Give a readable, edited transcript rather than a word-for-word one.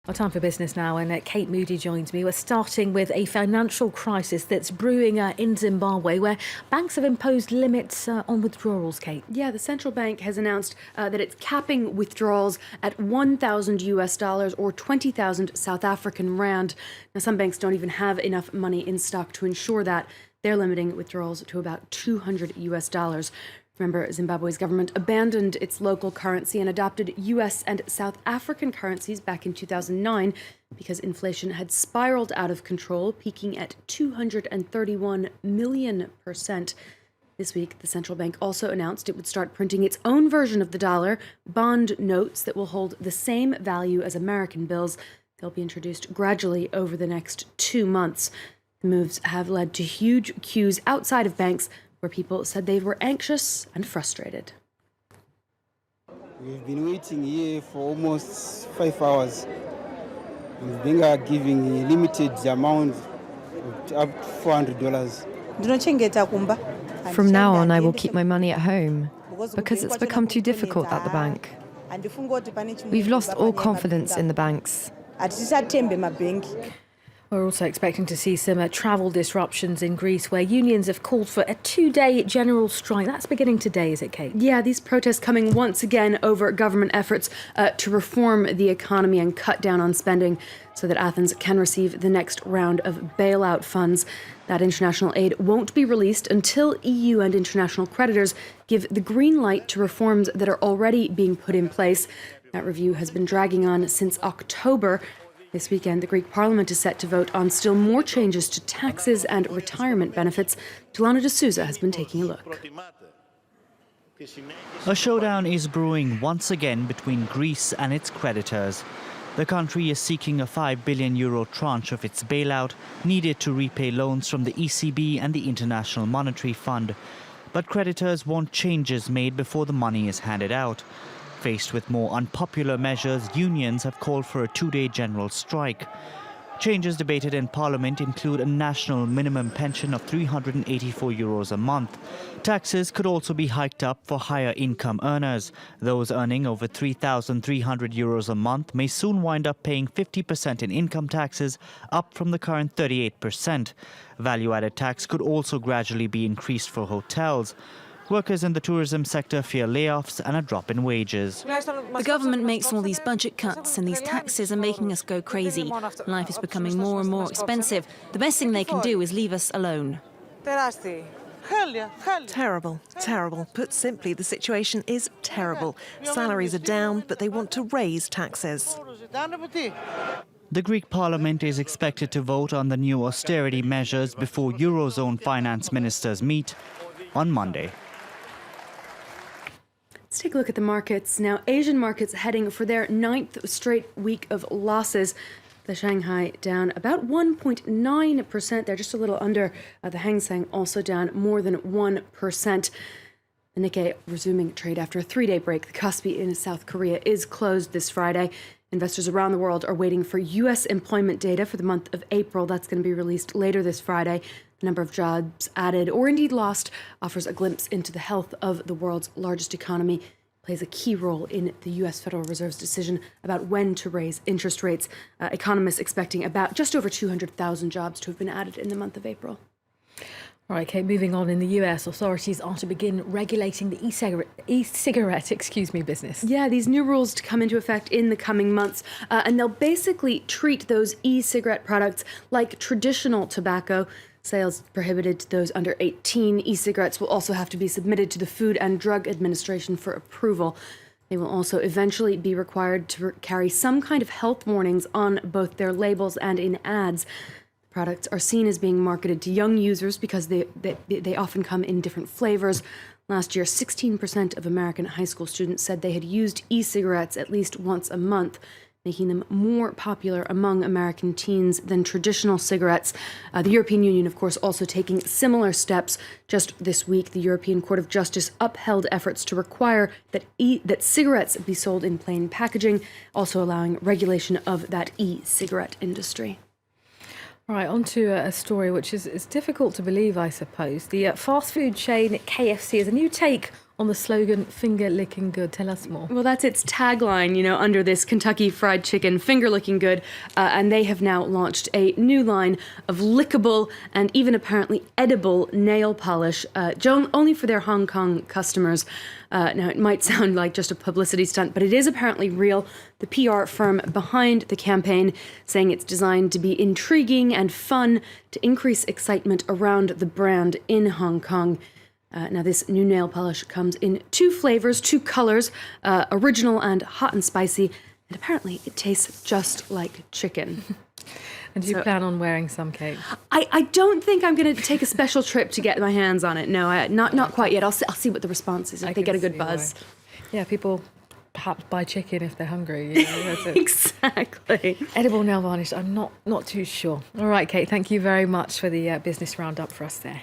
Our time for business now, and Kate Moody joins me. We're starting with a financial crisis that's brewing in Zimbabwe, where banks have imposed limits on withdrawals, Kate. Yeah, the central bank has announced that it's capping withdrawals at $1,000 or 20,000 South African rand. Now, some banks don't even have enough money in stock to ensure that. They're limiting withdrawals to about $200. Remember, Zimbabwe's government abandoned its local currency and adopted US and South African currencies back in 2009 because inflation had spiraled out of control, peaking at 231 million%. This week, the central bank also announced it would start printing its own version of the dollar, bond notes that will hold the same value as American bills. They'll be introduced gradually over the next 2 months. The moves have led to huge queues outside of banks, where people said they were anxious and frustrated. We've been waiting here for almost 5 hours. And they are giving a limited amount of up to $400. From now on, I will keep my money at home because it's become too difficult at the bank. We've lost all confidence in the banks. We're also expecting to see some travel disruptions in Greece, where unions have called for a 2-day general strike. That's beginning today, is it, Kate? Yeah, these protests coming once again over government efforts to reform the economy and cut down on spending so that Athens can receive the next round of bailout funds. That international aid won't be released until EU and international creditors give the green light to reforms that are already being put in place. That review has been dragging on since October. This weekend, the Greek parliament is set to vote on still more changes to taxes and retirement benefits. Delano de Souza has been taking a look. A showdown is brewing once again between Greece and its creditors. The country is seeking a €5 billion tranche of its bailout, needed to repay loans from the ECB and the International Monetary Fund. But creditors want changes made before the money is handed out. Faced with more unpopular measures, unions have called for a 2-day general strike. Changes debated in Parliament include a national minimum pension of €384 a month. Taxes could also be hiked up for higher income earners. Those earning over €3,300 a month may soon wind up paying 50% in income taxes, up from the current 38%. Value-added tax could also gradually be increased for hotels. Workers in the tourism sector fear layoffs and a drop in wages. The government makes all these budget cuts and these taxes are making us go crazy. Life is becoming more and more expensive. The best thing they can do is leave us alone. Terrible, terrible. Put simply, the situation is terrible. Salaries are down, but they want to raise taxes. The Greek parliament is expected to vote on the new austerity measures before Eurozone finance ministers meet on Monday. Let's take a look at the markets. Now, Asian markets heading for their 9th straight week of losses. The Shanghai down about 1.9%. They're just a little under. The Hang Seng also down more than 1%. The Nikkei resuming trade after a 3-day break. The Kospi in South Korea is closed this Friday. Investors around the world are waiting for U.S. employment data for the month of April. That's going to be released later this Friday. The number of jobs added or indeed lost offers a glimpse into the health of the world's largest economy. It plays a key role in the U.S. Federal Reserve's decision about when to raise interest rates. Economists expecting about just over 200,000 jobs to have been added in the month of April. All right, Kate, moving on. In the US, authorities are to begin regulating the e-cigarette business. Yeah, these new rules to come into effect in the coming months. And they'll basically treat those e-cigarette products like traditional tobacco. Sales prohibited to those under 18. E-cigarettes will also have to be submitted to the Food and Drug Administration for approval. They will also eventually be required to carry some kind of health warnings on both their labels and in ads. Products are seen as being marketed to young users because they often come in different flavors. Last year, 16% of American high school students said they had used e-cigarettes at least once a month, making them more popular among American teens than traditional cigarettes. The European Union, of course, also taking similar steps. Just this week, the European Court of Justice upheld efforts to require that cigarettes be sold in plain packaging, also allowing regulation of that e-cigarette industry. All right, on to a story which is difficult to believe, I suppose. The fast food chain KFC has a new take on the slogan, finger licking good. Tell us more. Well, that's its tagline, under this Kentucky Fried Chicken, finger looking good. And they have now launched a new line of lickable and even apparently edible nail polish, only for their Hong Kong customers. Now, it might sound like just a publicity stunt, but it is apparently real. The PR firm behind the campaign saying it's designed to be intriguing and fun to increase excitement around the brand in Hong Kong. Now, this new nail polish comes in 2 flavors, 2 colors, original and hot and spicy, and apparently it tastes just like chicken. And do you plan on wearing some, Kate? I don't think I'm going to take a special trip to get my hands on it. No, not quite yet. I'll see what the response is, if they get a good buzz. Yeah, people perhaps buy chicken if they're hungry. That's it. Exactly. Edible nail varnish, I'm not too sure. All right, Kate, thank you very much for the business roundup for us there.